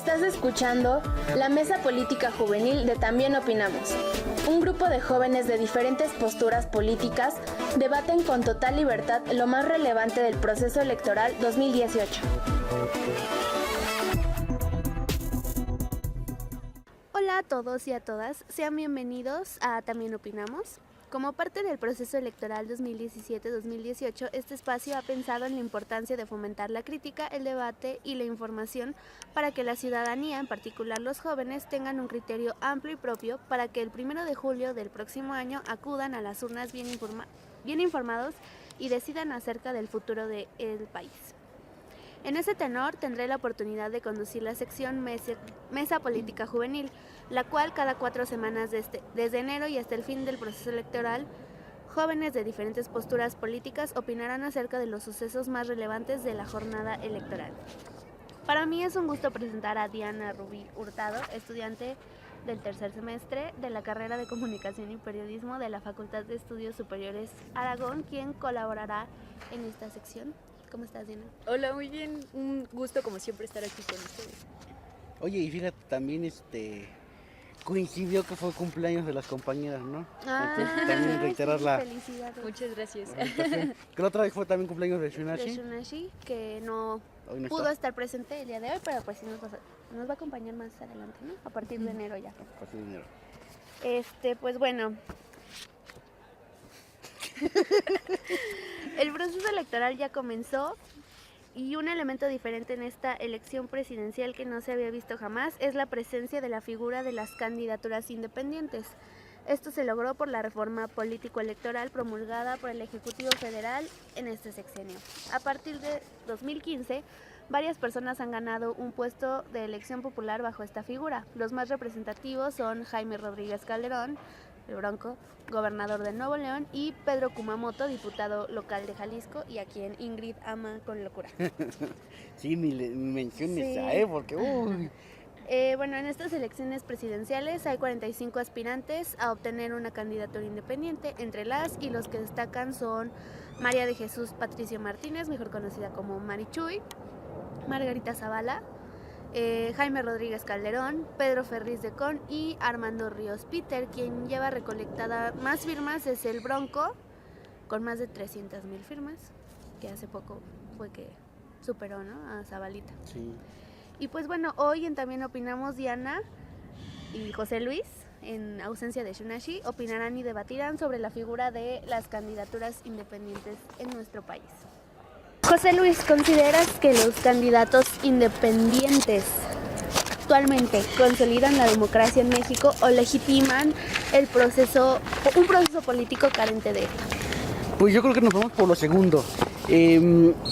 Estás escuchando la Mesa Política Juvenil de También Opinamos. Un grupo de jóvenes de diferentes posturas políticas debaten con total libertad lo más relevante del proceso electoral 2018. Hola a todos y a todas, sean bienvenidos a También Opinamos. Como parte del proceso electoral 2017-2018, este espacio ha pensado en la importancia de fomentar la crítica, el debate y la información para que la ciudadanía, en particular los jóvenes, tengan un criterio amplio y propio para que el 1 de julio del próximo año acudan a las urnas bien informados y decidan acerca del futuro del país. En ese tenor tendré la oportunidad de conducir la sección Mesa Política Juvenil, la cual cada 4 semanas desde enero y hasta el fin del proceso electoral, jóvenes de diferentes posturas políticas opinarán acerca de los sucesos más relevantes de la jornada electoral. Para mí es un gusto presentar a Diana Rubí Hurtado, estudiante del tercer semestre de la carrera de Comunicación y Periodismo de la Facultad de Estudios Superiores Aragón, quien colaborará en esta sección. ¿Cómo estás, Diana? Hola, muy bien. Un gusto, como siempre, estar aquí con ustedes. Oye, y fíjate, también coincidió que fue cumpleaños de las compañeras, ¿no? Entonces, también reiterar la... Felicidades. Muchas gracias. Que la otra vez fue también cumpleaños de Shunashi. De Shunashi, que no pudo estar presente el día de hoy, pero pues sí nos va a acompañar más adelante, ¿no? A partir de enero ya. A partir de enero. Pues bueno... El proceso electoral ya comenzó y un elemento diferente en esta elección presidencial que no se había visto jamás es la presencia de la figura de las candidaturas independientes. Esto se logró por la reforma político-electoral promulgada por el Ejecutivo Federal en este sexenio. A partir de 2015, varias personas han ganado un puesto de elección popular bajo esta figura. Los más representativos son Jaime Rodríguez Calderón, el Bronco, gobernador de Nuevo León, y Pedro Kumamoto, diputado local de Jalisco, y a quien Ingrid ama con locura. Sí, ni menciones sí. Porque... Bueno, en estas elecciones presidenciales hay 45 aspirantes a obtener una candidatura independiente. Entre las y los que destacan son María de Jesús Patricio Martínez, mejor conocida como Marichuy, Margarita Zavala, Jaime Rodríguez Calderón, Pedro Ferriz de Con y Armando Ríos Peter. Quien lleva recolectada más firmas es el Bronco, con más de 300,000 firmas, que hace poco fue que superó, ¿no?, a Zabalita. Sí. Y pues bueno, hoy en También Opinamos, Diana y José Luis, en ausencia de Shunashi, opinarán y debatirán sobre la figura de las candidaturas independientes en nuestro país. José Luis, ¿consideras que los candidatos independientes actualmente consolidan la democracia en México o legitiman un proceso político carente de esto? Pues yo creo que nos vamos por lo segundo.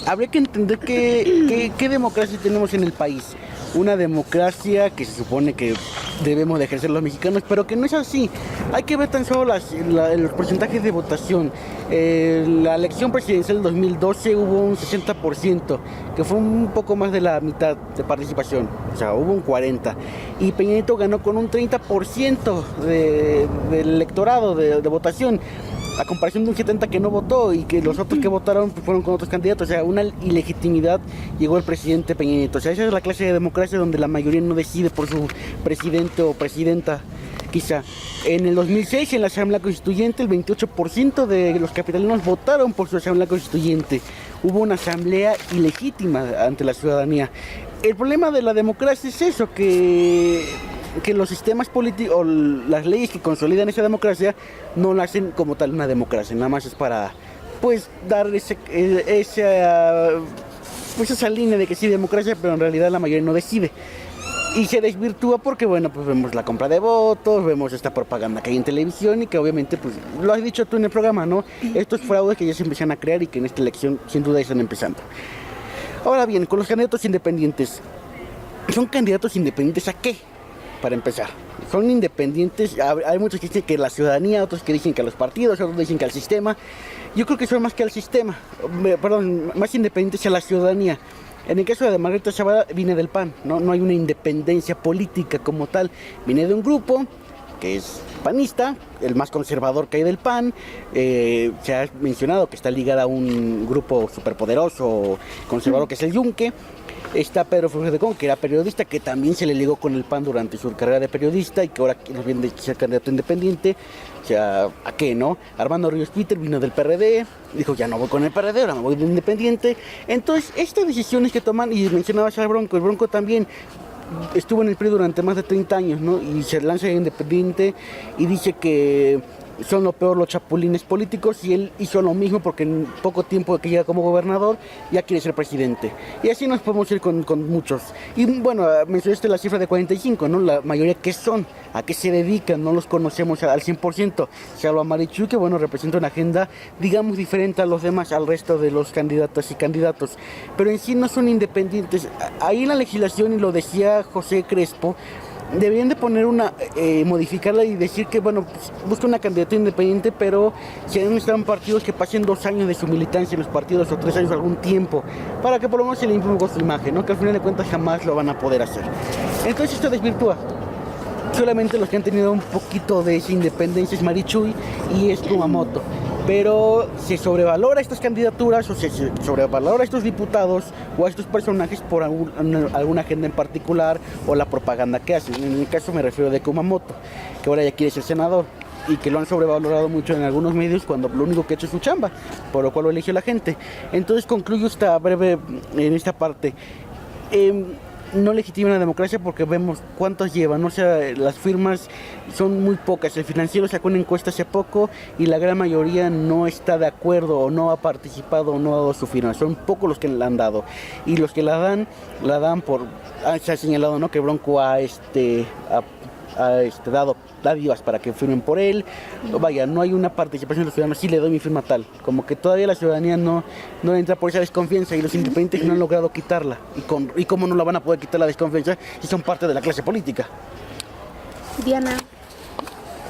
Habría que entender qué democracia tenemos en el país. Una democracia que se supone que debemos de ejercer los mexicanos, pero que no es así. Hay que ver tan solo los porcentajes de votación. La elección presidencial del 2012 hubo un 60%, que fue un poco más de la mitad de participación, o sea, hubo un 40%. Y Peña Nieto ganó con un 30% del electorado de votación, a comparación de un 70% que no votó y que los otros que votaron fueron con otros candidatos. O sea, una ilegitimidad llegó el presidente Peña Nieto. O sea, esa es la clase de democracia donde la mayoría no decide por su presidente o presidenta. Quizá en el 2006, en la Asamblea Constituyente, el 28% de los capitalinos votaron por su Asamblea Constituyente. Hubo una asamblea ilegítima ante la ciudadanía. El problema de la democracia es eso, que los sistemas políticos o las leyes que consolidan esa democracia no la hacen como tal una democracia, nada más es para pues dar esa línea de que sí democracia, pero en realidad la mayoría no decide. Y se desvirtúa porque, bueno, pues vemos la compra de votos, vemos esta propaganda que hay en televisión y que obviamente, pues, lo has dicho tú en el programa, ¿no? Estos fraudes que ya se empiezan a crear y que en esta elección sin duda están empezando. Ahora bien, con los candidatos independientes, ¿son candidatos independientes a qué? Para empezar, son independientes, hay muchos que dicen que la ciudadanía, otros que dicen que a los partidos, otros dicen que al sistema. Yo creo que son más que al sistema, más independientes a la ciudadanía. En el caso de Margarita Zavala viene del PAN, no hay una independencia política como tal, viene de un grupo que es panista, el más conservador que hay del PAN. Se ha mencionado que está ligada a un grupo superpoderoso conservador que es el Yunque. Está Pedro Flores de Con, que era periodista, que también se le ligó con el PAN durante su carrera de periodista y que ahora nos viene de ser candidato independiente. O sea, ¿a qué no? Armando Ríos Peter vino del PRD, dijo ya no voy con el PRD, ahora me voy de independiente. Entonces, estas decisiones que toman, y mencionabas al Bronco, el Bronco también estuvo en el PRI durante más de 30 años, ¿no? Y se lanza independiente y dice que son lo peor los chapulines políticos, y él hizo lo mismo porque en poco tiempo que llega como gobernador ya quiere ser presidente. Y así nos podemos ir con muchos. Y bueno, mencionaste la cifra de 45, ¿no? La mayoría, ¿qué son? ¿A qué se dedican? No los conocemos al 100%. Salvo a Marichuy, que bueno, representa una agenda, digamos, diferente a los demás, al resto de los candidatas y candidatos. Pero en sí no son independientes. Ahí en la legislación, y lo decía José Crespo, deberían de poner modificarla y decir que, bueno, pues, busca una candidatura independiente, pero si no están partidos que pasen 2 años de su militancia en los partidos o 3 años, algún tiempo, para que por lo menos se le imponga su imagen, ¿no? Que al final de cuentas jamás lo van a poder hacer. Entonces esto desvirtúa. Solamente los que han tenido un poquito de esa independencia es Marichuy y es Kumamoto. Pero se sobrevalora estas candidaturas o se sobrevalora a estos diputados o a estos personajes por alguna agenda en particular o la propaganda que hacen. En mi caso me refiero de Kumamoto, que ahora ya quiere ser senador y que lo han sobrevalorado mucho en algunos medios cuando lo único que ha hecho es su chamba, por lo cual lo eligió la gente. Entonces concluyo esta breve en esta parte. No legitima la democracia porque vemos cuántos llevan, o sea, las firmas son muy pocas. El Financiero sacó una encuesta hace poco y la gran mayoría no está de acuerdo o no ha participado o no ha dado su firma. Son pocos los que la han dado, y los que la dan por, se ha señalado, ¿no?, que Bronco ha dado dádivas para que firmen por él. Vaya, no hay una participación de los ciudadanos. Sí, le doy mi firma tal, como que todavía la ciudadanía no entra por esa desconfianza, y los independientes no han logrado quitarla. Y cómo no la van a poder quitar la desconfianza si son parte de la clase política. Diana.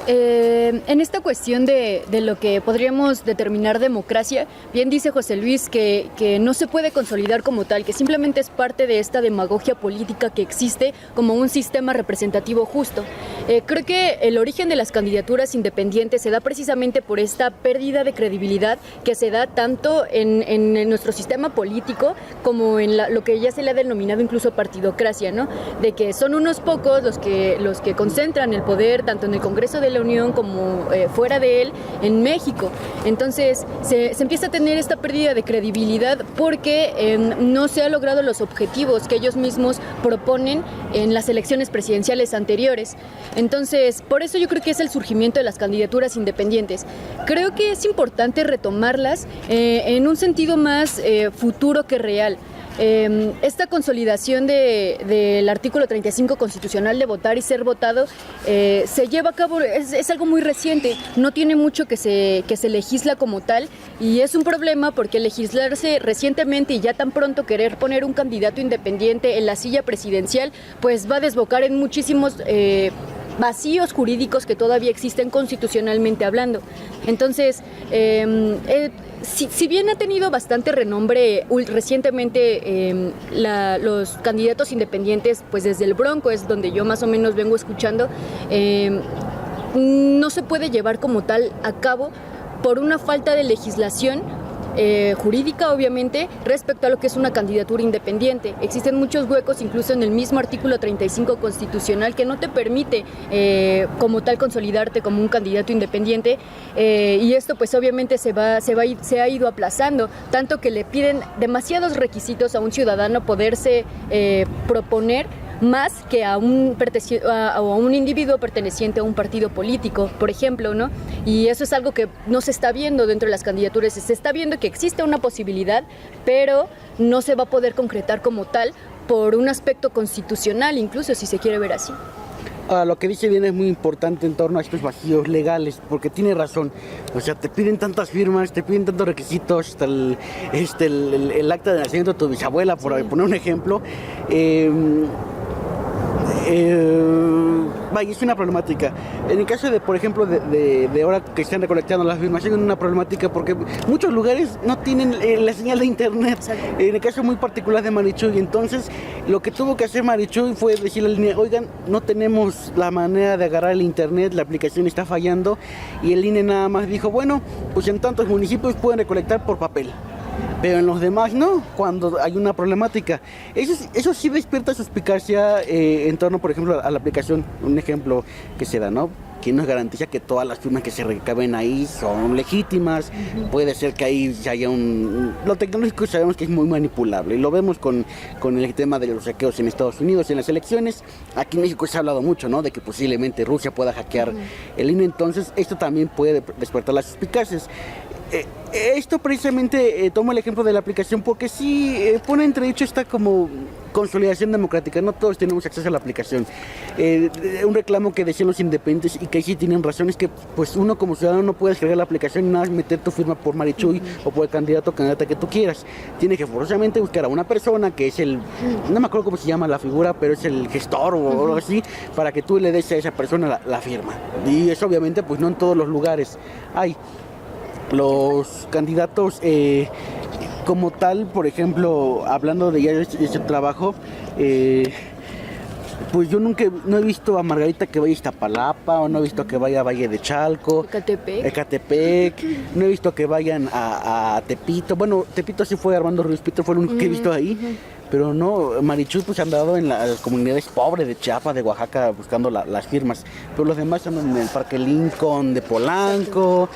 En esta cuestión de lo que podríamos determinar democracia, bien dice José Luis que no se puede consolidar como tal, que simplemente es parte de esta demagogia política que existe como un sistema representativo justo. Creo que el origen de las candidaturas independientes se da precisamente por esta pérdida de credibilidad que se da tanto en nuestro sistema político como en lo que ya se le ha denominado incluso partidocracia, ¿no? De que son unos pocos los que concentran el poder tanto en el Congreso de la Unión como fuera de él en México. Entonces se empieza a tener esta pérdida de credibilidad porque no se han logrado los objetivos que ellos mismos proponen en las elecciones presidenciales anteriores. Entonces, por eso yo creo que es el surgimiento de las candidaturas independientes. Creo que es importante retomarlas en un sentido más futuro que real. Esta consolidación del artículo 35 constitucional de votar y ser votado se lleva a cabo, es algo muy reciente, no tiene mucho que se legisla como tal, y es un problema porque legislarse recientemente y ya tan pronto querer poner un candidato independiente en la silla presidencial, pues va a desbocar en muchísimos vacíos jurídicos que todavía existen constitucionalmente hablando. Entonces, si bien ha tenido bastante renombre recientemente los candidatos independientes, pues desde el Bronco es donde yo más o menos vengo escuchando, no se puede llevar como tal a cabo por una falta de legislación jurídica, obviamente, respecto a lo que es una candidatura independiente. Existen muchos huecos, incluso en el mismo artículo 35 constitucional, que no te permite como tal consolidarte como un candidato independiente, y esto pues obviamente se ha ido aplazando, tanto que le piden demasiados requisitos a un ciudadano poderse proponer más que a un individuo perteneciente a un partido político, por ejemplo, ¿no? Y eso es algo que no se está viendo dentro de las candidaturas. Se está viendo que existe una posibilidad, pero no se va a poder concretar como tal por un aspecto constitucional, incluso si se quiere ver así. Lo que dice bien es muy importante en torno a estos vacíos legales, porque tiene razón. O sea, te piden tantas firmas, te piden tantos requisitos, hasta el acta de nacimiento de tu bisabuela, por poner un ejemplo. Vaya, es una problemática. En el caso de, por ejemplo, de ahora que están recolectando las firmas, es una problemática porque muchos lugares no tienen la señal de internet. En el caso muy particular de Marichuy, entonces lo que tuvo que hacer Marichuy fue decirle al INE: oigan, no tenemos la manera de agarrar el internet, la aplicación está fallando, y el INE nada más dijo: bueno, pues en tantos municipios pueden recolectar por papel. pero en los demás no, cuando hay una problemática. Eso sí despierta suspicacia en torno, por ejemplo, a la aplicación. Un ejemplo que se da, ¿no? Que nos garantiza que todas las firmas que se recaben ahí son legítimas. Puede ser que ahí haya lo tecnológico sabemos que es muy manipulable, y lo vemos con el tema de los saqueos en Estados Unidos, en las elecciones. Aquí en México se ha hablado mucho, ¿no? De que posiblemente Rusia pueda hackear el INE, entonces esto también puede despertar las suspicacias. Esto precisamente tomo el ejemplo de la aplicación porque sí pone entredicho esta como consolidación democrática. No todos tenemos acceso a la aplicación. Un reclamo que decían los independientes y que ahí sí tienen razón es que pues uno como ciudadano no puede descargar la aplicación y nada más meter tu firma por Marichuy o por el candidato o candidata que tú quieras. Tienes que forzosamente buscar a una persona que es no me acuerdo cómo se llama la figura, pero es el gestor o algo así, para que tú le des a esa persona la firma. Y eso obviamente pues no en todos los lugares hay. Los candidatos como tal, por ejemplo, hablando de ya ese trabajo, pues yo no he visto a Margarita que vaya a Iztapalapa, o no he visto que vaya a Valle de Chalco, Ecatepec, no he visto que vayan a Tepito. Bueno, Tepito sí fue Armando Ruiz Pito, fue el único que he visto ahí. Pero no, Marichuy pues han dado en las comunidades pobres de Chiapas, de Oaxaca, buscando las firmas. Pero los demás andan en el Parque Lincoln de Polanco,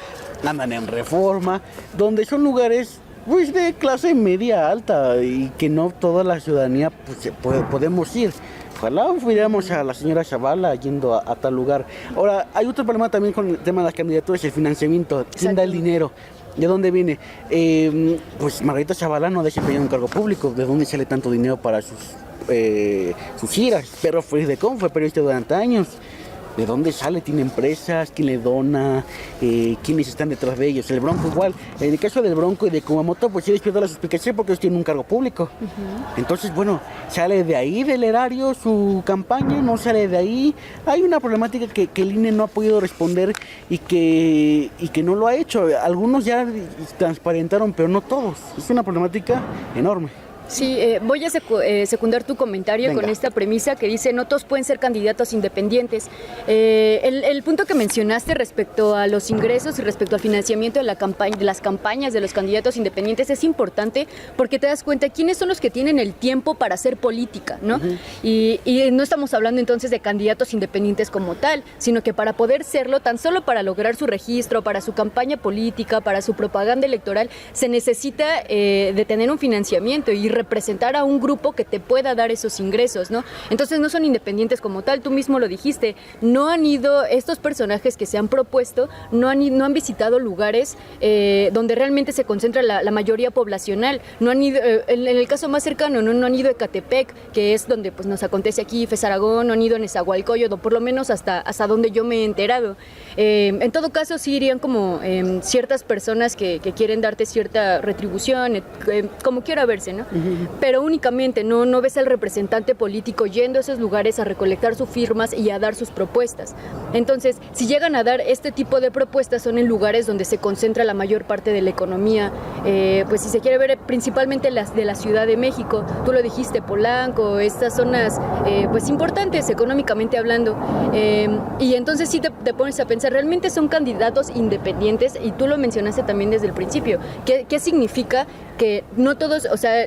andan en Reforma, donde son lugares pues de clase media alta y que no toda la ciudadanía pues, podemos ir. Ojalá fuéramos a la señora Zavala yendo a tal lugar. Ahora, hay otro problema también con el tema de las candidaturas, el financiamiento. ¿Quién da el dinero? ¿De dónde viene? Pues Margarita Zavala no ha desempeñado un cargo público. ¿De dónde sale tanto dinero para sus giras? Pero Fridecon fue periodista durante años. ¿De dónde sale? ¿Tiene empresas? ¿Quién le dona? ¿Quiénes están detrás de ellos? El Bronco igual. En el caso del Bronco y de Kumamoto, pues sí despierta la suspicacia porque ellos tienen un cargo público. Entonces, bueno, ¿sale de ahí del erario su campaña? ¿No sale de ahí? Hay una problemática que el INE no ha podido responder y que no lo ha hecho. Algunos ya transparentaron, pero no todos. Es una problemática enorme. Sí, voy a secundar tu comentario. Venga. Con esta premisa que dice no todos pueden ser candidatos independientes. El punto que mencionaste respecto a los ingresos y respecto al financiamiento de las campañas de los candidatos independientes es importante porque te das cuenta quiénes son los que tienen el tiempo para hacer política, ¿no? Y no estamos hablando entonces de candidatos independientes como tal, sino que para poder serlo, tan solo para lograr su registro, para su campaña política, para su propaganda electoral, se necesita de tener un financiamiento y representar a un grupo que te pueda dar esos ingresos, ¿no? Entonces no son independientes como tal, tú mismo lo dijiste, no han ido, estos personajes que se han propuesto, no han visitado lugares donde realmente se concentra la mayoría poblacional, no han ido, en el caso más cercano, no han ido a Ecatepec, que es donde pues nos acontece aquí, Fez Aragón, no han ido a Nezahualcóyotl, por lo menos hasta donde yo me he enterado. En todo caso sí irían como ciertas personas que quieren darte cierta retribución, como quiera verse, ¿no? Pero únicamente no ves al representante político yendo a esos lugares a recolectar sus firmas y a dar sus propuestas. Entonces, si llegan a dar este tipo de propuestas son en lugares donde se concentra la mayor parte de la economía, pues si se quiere ver principalmente las de la Ciudad de México, tú lo dijiste, Polanco, estas zonas pues importantes económicamente hablando, y entonces sí te pones a pensar, realmente son candidatos independientes y tú lo mencionaste también desde el principio. ¿Qué significa que no todos, o sea,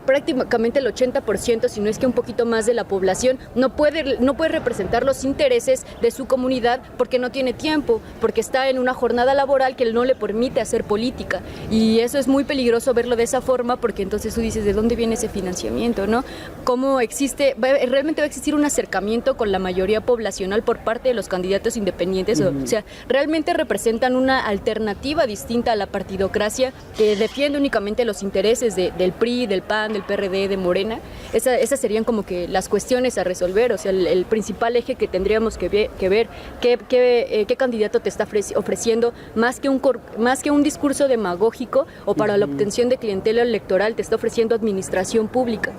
prácticamente el 80%, si no es que un poquito más de la población, no puede representar los intereses de su comunidad porque no tiene tiempo, porque está en una jornada laboral que no le permite hacer política? Y eso es muy peligroso verlo de esa forma porque entonces tú dices, ¿de dónde viene ese financiamiento, no? ¿Cómo realmente va a existir un acercamiento con la mayoría poblacional por parte de los candidatos independientes? O sea, realmente representan una alternativa distinta a la partidocracia que defiende únicamente los intereses del PRI, del PAN, del PRD, de Morena. Esas serían como que las cuestiones a resolver, o sea, el principal eje que tendríamos que ver, qué candidato te está ofreciendo, más que un discurso demagógico o para la obtención de clientela electoral, te está ofreciendo administración pública.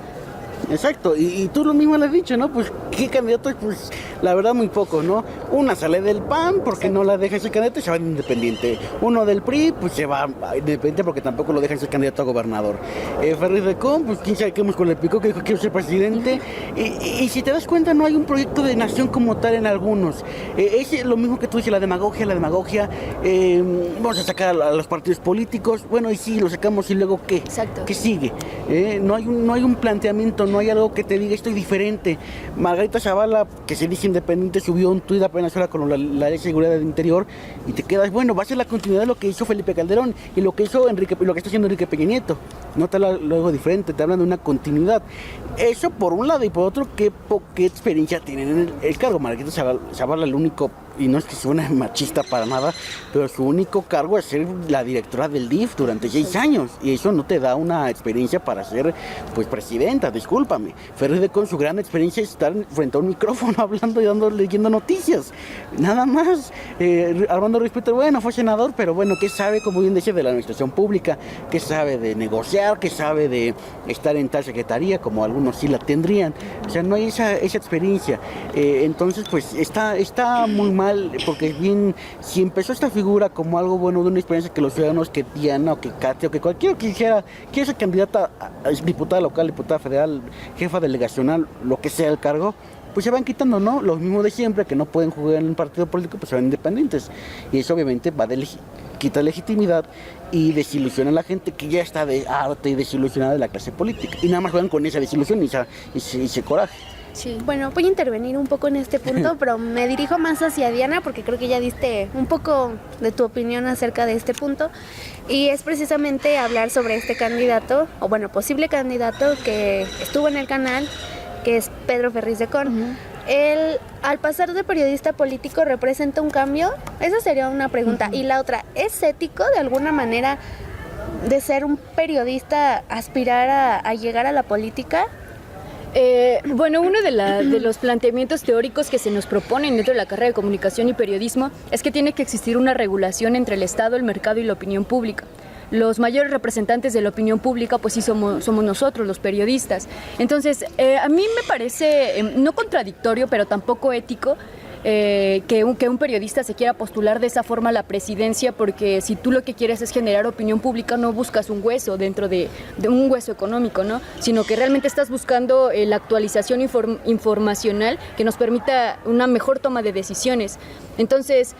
Exacto, y tú lo mismo lo has dicho, ¿no? Pues qué candidato, pues La verdad muy pocos, ¿no? Una sale del PAN porque no la dejan ser candidato y se va de independiente. Uno del PRI, pues se va a independiente porque tampoco lo dejan ser candidato a gobernador. Ferriz Recón, pues quién sabe qué músculo le picó, que dijo que quiero ser presidente. Y si te das cuenta, no hay un proyecto de nación como tal en algunos. Es lo mismo que tú dices, la demagogia. Vamos a sacar a los partidos políticos. Bueno, y sí, lo sacamos y luego ¿qué? Exacto. ¿Qué sigue? No hay un planteamiento, no hay algo que te diga estoy diferente. Margarita Zavala, que se dice independiente, subió un tuit apenas ahora con la ley de seguridad del interior y te quedas, bueno, va a ser la continuidad de lo que hizo Felipe Calderón y lo que hizo lo que está haciendo Enrique Peña Nieto. No te habla luego diferente, te hablan de una continuidad. Eso por un lado, y por otro, qué experiencia tienen en el cargo. Margarita Zavala, el único, y no es que suene machista para nada, pero su único cargo es ser la directora del DIF durante 6 años, y eso no te da una experiencia para ser, pues, presidenta, discúlpame. Ferriz con su gran experiencia es estar frente a un micrófono hablando y leyendo noticias, nada más. Armando Ruiz Peter, bueno, fue senador, pero bueno, ¿qué sabe, como bien decía, de la administración pública? ¿Qué sabe de negociar? ¿Qué sabe de estar en tal secretaría, como algunos sí la tendrían? O sea, no hay esa experiencia. Entonces, pues, está muy mal, porque bien, si empezó esta figura como algo bueno de una experiencia que los ciudadanos, que Diana o que Katia o que cualquiera que quiera ser candidata a diputada local, diputada federal, jefa delegacional, lo que sea el cargo, pues se van quitando, ¿no? Los mismos de siempre, que no pueden jugar en un partido político, pues se van independientes. Y eso obviamente quita legitimidad y desilusiona a la gente que ya está harta y desilusionada de la clase política. Y nada más juegan con esa desilusión y ese coraje. Sí. Bueno, voy a intervenir un poco en este punto, pero me dirijo más hacia Diana porque creo que ya diste un poco de tu opinión acerca de este punto, y es precisamente hablar sobre este candidato, o bueno, posible candidato que estuvo en el canal, que es Pedro Ferriz de Con. Él, al pasar de periodista político, ¿representa un cambio? Esa sería una pregunta. Y la otra, ¿es ético de alguna manera de ser un periodista aspirar a llegar a la política? Bueno, uno de los planteamientos teóricos que se nos proponen dentro de la carrera de comunicación y periodismo es que tiene que existir una regulación entre el Estado, el mercado y la opinión pública. Los mayores representantes de la opinión pública, pues sí somos nosotros, los periodistas. Entonces, a mí me parece no contradictorio, pero tampoco ético, que un periodista se quiera postular de esa forma a la presidencia, porque si tú lo que quieres es generar opinión pública, no buscas un hueso dentro de un hueso económico, ¿no? Sino que realmente estás buscando la actualización informacional que nos permita una mejor toma de decisiones. Entonces,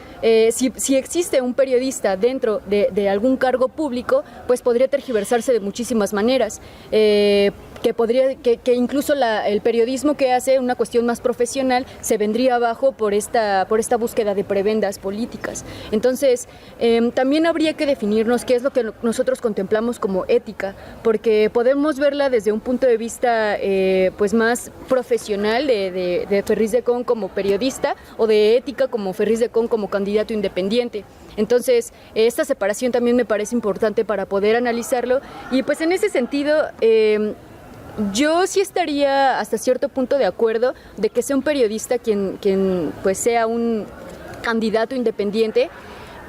si existe un periodista dentro de algún cargo público, pues podría tergiversarse de muchísimas maneras. Que incluso el periodismo que hace una cuestión más profesional se vendría abajo por esta búsqueda de prebendas políticas. Entonces, también habría que definirnos qué es lo que nosotros contemplamos como ética, porque podemos verla desde un punto de vista pues más profesional de Ferriz de Con como periodista, o de ética como Ferriz de Con como candidato independiente. Entonces, esta separación también me parece importante para poder analizarlo, y pues en ese sentido yo sí estaría hasta cierto punto de acuerdo de que sea un periodista quien pues sea un candidato independiente,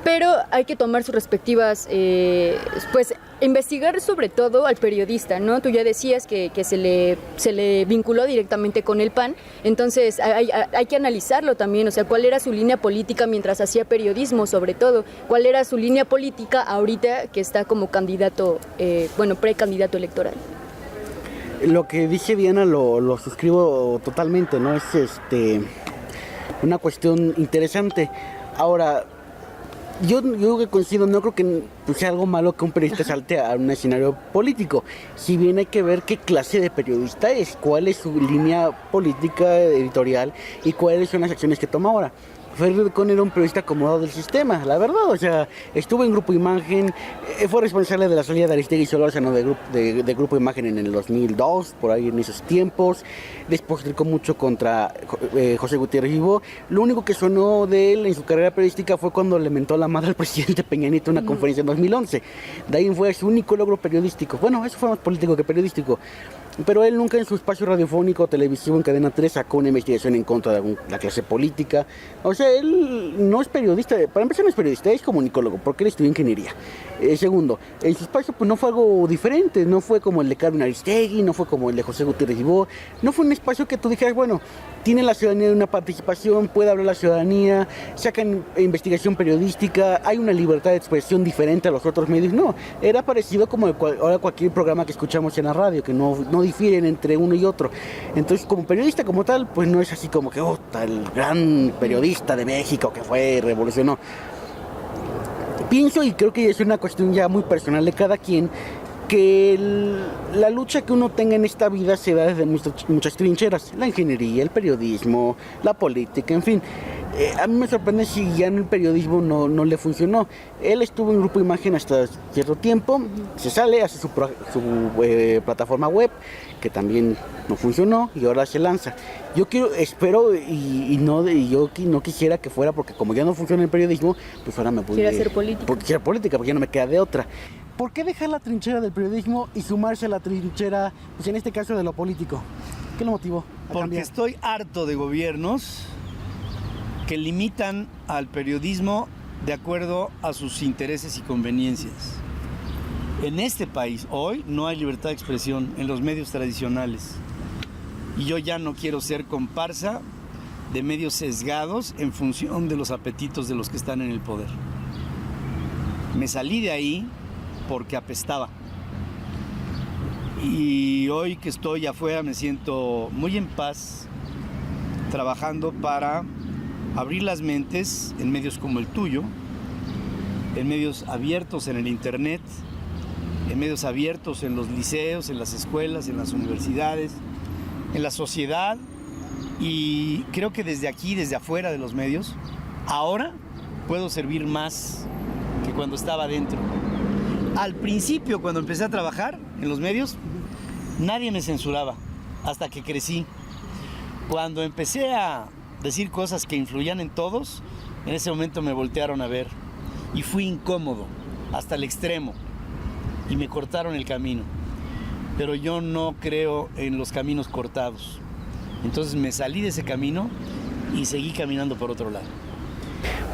pero hay que tomar sus respectivas, pues investigar sobre todo al periodista, ¿no? Tú ya decías que se le vinculó directamente con el PAN, entonces hay que analizarlo también, o sea, cuál era su línea política mientras hacía periodismo, sobre todo, cuál era su línea política ahorita que está como candidato, precandidato electoral. Lo que dice Diana lo suscribo totalmente, ¿no? Es una cuestión interesante. Ahora, yo que coincido, no creo que sea algo malo que un periodista salte a un escenario político. Si bien hay que ver qué clase de periodista es, cuál es su línea política, editorial, y cuáles son las acciones que toma ahora. Ferriz de Con era un periodista acomodado del sistema, la verdad, o sea, estuvo en Grupo Imagen, fue responsable de la salida de Aristegui Solórzano de Grupo Imagen en el 2002, por ahí en esos tiempos. Después tricó mucho contra José Gutiérrez Vivo. Lo único que sonó de él en su carrera periodística fue cuando le mentó la madre al presidente Peña Nieto en una conferencia en 2011. De ahí fue su único logro periodístico. Bueno, eso fue más político que periodístico. Pero él nunca en su espacio radiofónico o televisivo en Cadena 3 sacó una investigación en contra de la clase política. O sea, sea, él no es periodista, para empezar no es periodista, es comunicólogo, porque él estudió ingeniería. Segundo, en su espacio pues no fue algo diferente, no fue como el de Carmen Aristegui, no fue como el de José Gutiérrez Ibó, no fue un espacio que tú dijeras, bueno, tiene la ciudadanía una participación, puede hablar la ciudadanía, sacan investigación periodística, hay una libertad de expresión diferente a los otros medios. No, era parecido como ahora cualquier programa que escuchamos en la radio, que no difieren entre uno y otro. Entonces, como periodista como tal, pues no es así como que, el gran periodista de México que fue, revolucionó. Pienso, y creo que es una cuestión ya muy personal de cada quien, que la lucha que uno tenga en esta vida se da desde muchas trincheras, la ingeniería, el periodismo, la política, en fin. A mí me sorprende si ya en el periodismo no le funcionó. Él estuvo en Grupo Imagen hasta cierto tiempo, se sale, hace su plataforma web, que también no funcionó, y ahora se lanza. Yo espero yo no quisiera que fuera, porque como ya no funciona el periodismo, pues ahora me voy a hacer política. Porque quiero política, porque ya no me queda de otra. ¿Por qué dejar la trinchera del periodismo y sumarse a la trinchera, pues en este caso de lo político? ¿Qué lo motivó a Porque cambiar? estoy harto de gobiernos que limitan al periodismo de acuerdo a sus intereses y conveniencias. En este país hoy no hay libertad de expresión en los medios tradicionales. Y yo ya no quiero ser comparsa de medios sesgados en función de los apetitos de los que están en el poder. Me salí de ahí porque apestaba. Y hoy que estoy afuera me siento muy en paz trabajando para abrir las mentes en medios como el tuyo, en medios abiertos en el internet, en medios abiertos en los liceos, en las escuelas, en las universidades, en la sociedad. Y creo que desde aquí, desde afuera de los medios, ahora puedo servir más que cuando estaba dentro. Al principio, cuando empecé a trabajar en los medios, nadie me censuraba, hasta que crecí. Cuando empecé a decir cosas que influían en todos, en ese momento me voltearon a ver. Y fui incómodo, hasta el extremo. Y me cortaron el camino. Pero yo no creo en los caminos cortados. Entonces me salí de ese camino y seguí caminando por otro lado.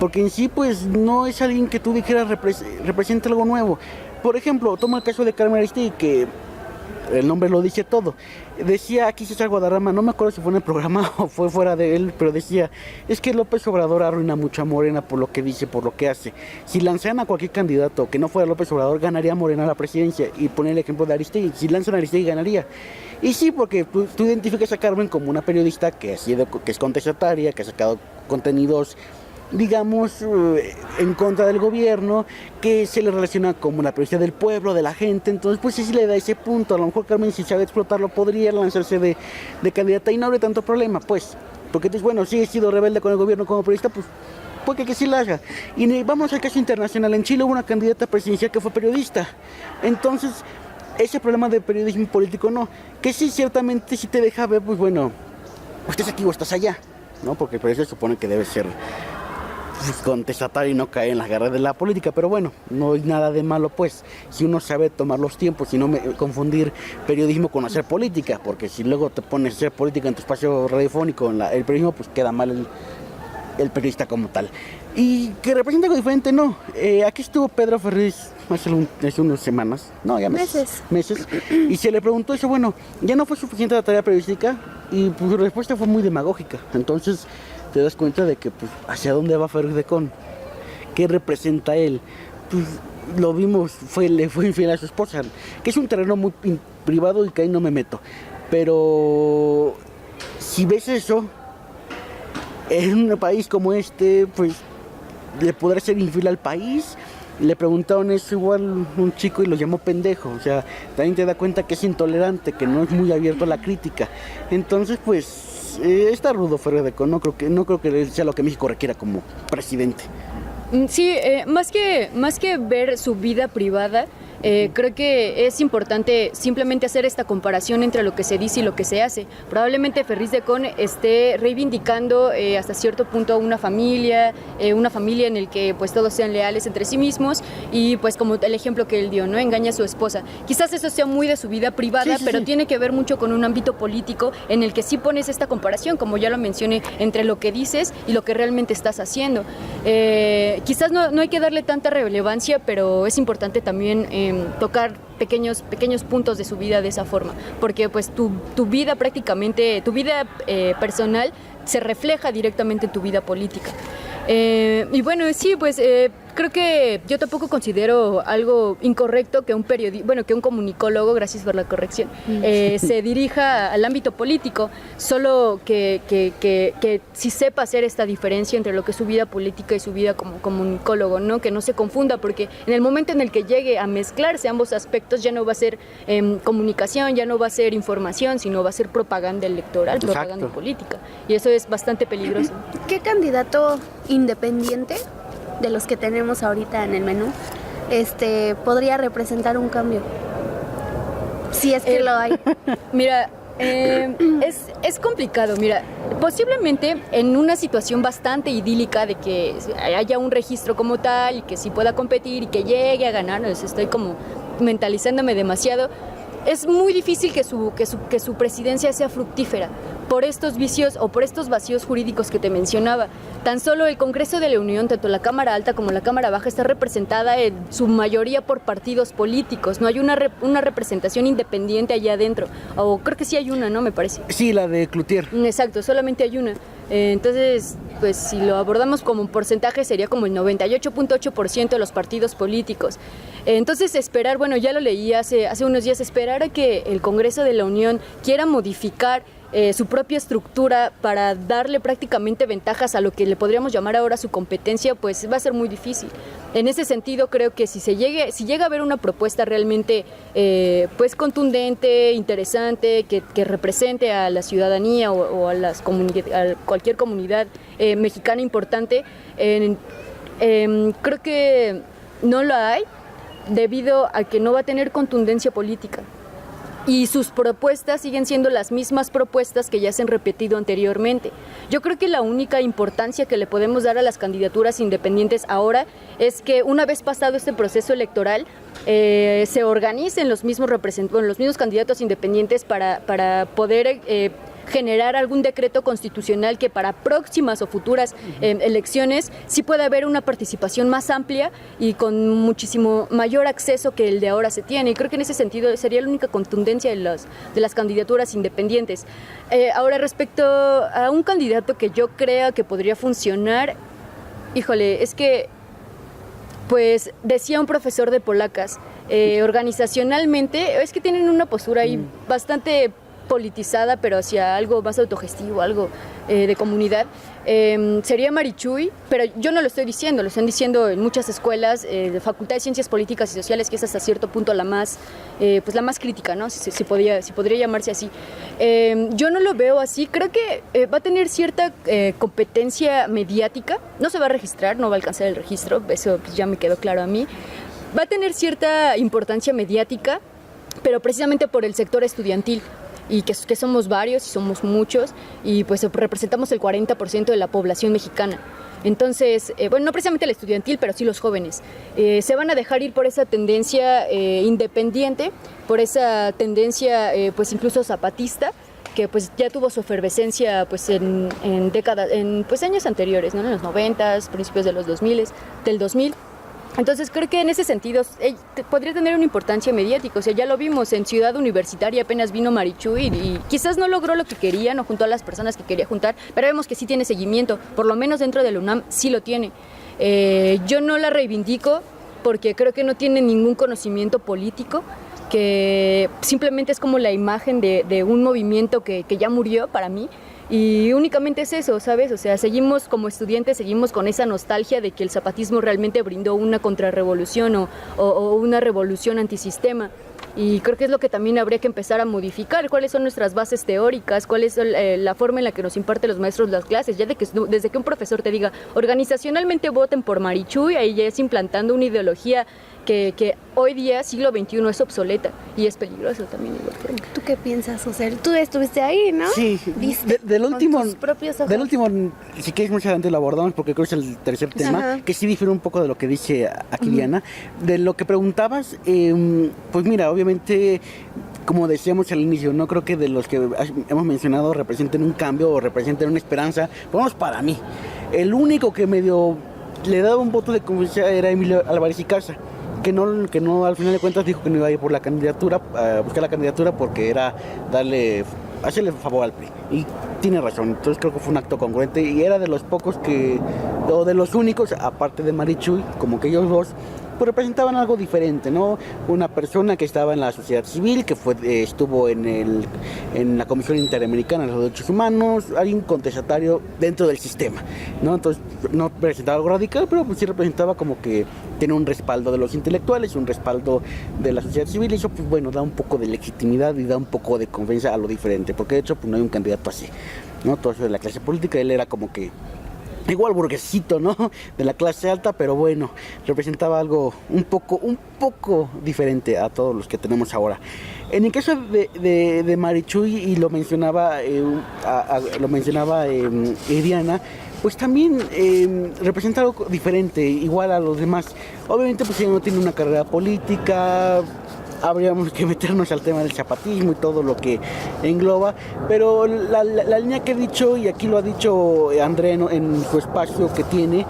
Porque en sí, pues, no es alguien que tú dijeras representa algo nuevo. Por ejemplo, toma el caso de Carmen Aristegui, que el nombre lo dice todo. Decía aquí César Guadarrama, no me acuerdo si fue en el programa o fue fuera de él, pero decía, es que López Obrador arruina mucho a Morena por lo que dice, por lo que hace. Si lanzaran a cualquier candidato que no fuera López Obrador, ganaría Morena la presidencia. Y poner el ejemplo de Aristegui, si lanzan a Aristegui, ganaría. Y sí, porque tú identificas a Carmen como una periodista que es contestataria, que ha sacado contenidos, digamos, en contra del gobierno, que se le relaciona como la periodista del pueblo, de la gente. Entonces, pues sí le da ese punto. A lo mejor Carmen, si sabe explotarlo, podría lanzarse de candidata y no habría tanto problema, pues. Porque dices, bueno, sí he sido rebelde con el gobierno como periodista, pues puede que sí la haga. Y vamos al caso internacional. En Chile hubo una candidata presidencial que fue periodista. Entonces, ese problema de periodismo político no. Que sí, ciertamente, sí te deja ver, pues bueno, estás aquí o estás allá, ¿no? Porque el periodista se supone que debe ser contestatario y no caer en las garras de la política, pero bueno, no hay nada de malo, pues, si uno sabe tomar los tiempos y no confundir periodismo con hacer política, porque si luego te pones a hacer política en tu espacio radiofónico, el periodismo, pues queda mal el periodista como tal. Y que representa algo diferente, no. Aquí estuvo Pedro Ferriz hace unas semanas, no, ya meses, y se le preguntó eso, bueno, ya no fue suficiente la tarea periodística, y pues su respuesta fue muy demagógica. Entonces te das cuenta de que, pues, hacia dónde va Ferriz de Con, qué representa él. Pues lo vimos, le fue infiel a su esposa, que es un terreno muy privado y que ahí no me meto, pero si ves eso en un país como este, pues le podrá ser infiel al país. Le preguntaron eso igual un chico y lo llamó pendejo. O sea, también te das cuenta que es intolerante, que no es muy abierto a la crítica. Entonces, pues, está rudo Ferriz de Con. No creo que sea lo que México requiera como presidente. Sí, más que ver su vida privada, Creo que es importante simplemente hacer esta comparación entre lo que se dice y lo que se hace. Probablemente Ferriz de Con esté reivindicando hasta cierto punto una familia en el que pues todos sean leales entre sí mismos y pues como el ejemplo que él dio, ¿no? Engaña a su esposa. Quizás eso sea muy de su vida privada, pero tiene que ver mucho con un ámbito político en el que sí pones esta comparación, como ya lo mencioné, entre lo que dices y lo que realmente estás haciendo. Quizás no hay que darle tanta relevancia, pero es importante también tocar pequeños puntos de su vida de esa forma, porque pues tu vida prácticamente, tu vida personal se refleja directamente en tu vida política. Y bueno, sí, pues creo que yo tampoco considero algo incorrecto que que un comunicólogo, gracias por la corrección, se dirija al ámbito político, solo que sí sepa hacer esta diferencia entre lo que es su vida política y su vida como comunicólogo, ¿no? Que no se confunda, porque en el momento en el que llegue a mezclarse ambos aspectos ya no va a ser comunicación, ya no va a ser información, sino va a ser propaganda electoral, propaganda política, y eso es bastante peligroso. ¿Qué candidato independiente de los que tenemos ahorita en el menú podría representar un cambio? Si es que lo hay. Mira, es complicado. Mira, posiblemente en una situación bastante idílica de que haya un registro como tal y que sí pueda competir y que llegue a ganar, estoy como mentalizándome demasiado. Es muy difícil que su presidencia sea fructífera por estos vicios o por estos vacíos jurídicos que te mencionaba. Tan solo el Congreso de la Unión, tanto la Cámara Alta como la Cámara Baja, está representada en su mayoría por partidos políticos. No hay una representación independiente allá adentro. O creo que sí hay una, ¿no? Me parece. Sí, la de Cloutier. Exacto, solamente hay una. Entonces, pues si lo abordamos como un porcentaje, sería como el 98.8% de los partidos políticos. Entonces, esperar, bueno, ya lo leí hace unos días, esperar a que el Congreso de la Unión quiera modificar su propia estructura para darle prácticamente ventajas a lo que le podríamos llamar ahora su competencia, pues va a ser muy difícil. En ese sentido, creo que si llega a haber una propuesta realmente pues contundente, interesante, que represente a la ciudadanía o a cualquier comunidad mexicana importante, creo que no la hay debido a que no va a tener contundencia política. Y sus propuestas siguen siendo las mismas propuestas que ya se han repetido anteriormente. Yo creo que la única importancia que le podemos dar a las candidaturas independientes ahora es que una vez pasado este proceso electoral se organicen los mismos candidatos independientes para poder generar algún decreto constitucional que para próximas o futuras elecciones sí pueda haber una participación más amplia y con muchísimo mayor acceso que el de ahora se tiene. Y creo que en ese sentido sería la única contundencia de las candidaturas independientes. Ahora, respecto a un candidato que yo creo que podría funcionar, híjole, es que, pues, decía un profesor de polacas, organizacionalmente, es que tienen una postura ahí bastante politizada, pero hacia algo más autogestivo, algo de comunidad, sería Marichuy, pero yo no lo estoy diciendo, lo están diciendo en muchas escuelas de Facultad de Ciencias Políticas y Sociales, que es hasta cierto punto la más crítica, ¿no? Si podría llamarse así. Yo no lo veo así, creo que va a tener cierta competencia mediática, no se va a registrar, no va a alcanzar el registro, eso pues ya me quedó claro a mí. Va a tener cierta importancia mediática, pero precisamente por el sector estudiantil, y que somos varios y somos muchos y pues representamos el 40% de la población mexicana. Entonces, no precisamente el estudiantil, pero sí los jóvenes. Se van a dejar ir por esa tendencia independiente, por esa tendencia pues incluso zapatista, que pues ya tuvo su efervescencia pues en años anteriores, ¿no? En los 90s, principios de los 2000, del 2000. Entonces creo que en ese sentido podría tener una importancia mediática. O sea, ya lo vimos en Ciudad Universitaria, apenas vino Marichuy y quizás no logró lo que quería, no juntó a las personas que quería juntar, pero vemos que sí tiene seguimiento, por lo menos dentro de la UNAM sí lo tiene. Yo no la reivindico porque creo que no tiene ningún conocimiento político, que simplemente es como la imagen de un movimiento que ya murió para mí. Y únicamente es eso, ¿sabes? O sea, seguimos como estudiantes, seguimos con esa nostalgia de que el zapatismo realmente brindó una contrarrevolución o una revolución antisistema. Y creo que es lo que también habría que empezar a modificar. ¿Cuáles son nuestras bases teóricas? ¿Cuál es la forma en la que nos imparten los maestros las clases? Ya desde que un profesor te diga, organizacionalmente voten por Marichuy, ahí ya es implantando una ideología que hoy día, siglo XXI, es obsoleta y es peligroso también de igual forma. ¿Tú qué piensas, José? Tú estuviste ahí, ¿no? Sí, ¿Viste? del último, Con tus propios ojos. del último, si quieres más adelante lo abordamos porque creo que es el tercer tema, Ajá. que sí difiere un poco de lo que dice aquí Diana. De lo que preguntabas, pues mira, obviamente, como decíamos al inicio, no creo que de los que hemos mencionado representen un cambio o representen una esperanza, por lo menos para mí. El único que medio le daba un voto de confianza era Emilio Álvarez y Casa, que no al final de cuentas dijo que no iba a ir por la candidatura, a buscar la candidatura porque era hacerle favor al PRI. Y tiene razón, entonces creo que fue un acto congruente y era de los pocos o de los únicos, aparte de Marichuy, como que ellos dos, pues representaban algo diferente, ¿no? Una persona que estaba en la sociedad civil, que estuvo en la Comisión Interamericana de los Derechos Humanos, alguien contestatario dentro del sistema, ¿no? Entonces no representaba algo radical, pero pues sí representaba como que tiene un respaldo de los intelectuales, un respaldo de la sociedad civil, y eso pues bueno, da un poco de legitimidad y da un poco de confianza a lo diferente, porque de hecho pues no hay un candidato así, ¿no? Todo eso de la clase política, él era como que igual burguesito, ¿no? De la clase alta, pero bueno, representaba algo un poco diferente a todos los que tenemos ahora. En el caso de Marichuy, y lo mencionaba Diana, pues también representa algo diferente, igual a los demás. Obviamente pues ella no tiene una carrera política, habríamos que meternos al tema del zapatismo y todo lo que engloba, pero la línea que he dicho, y aquí lo ha dicho André en su espacio que tiene,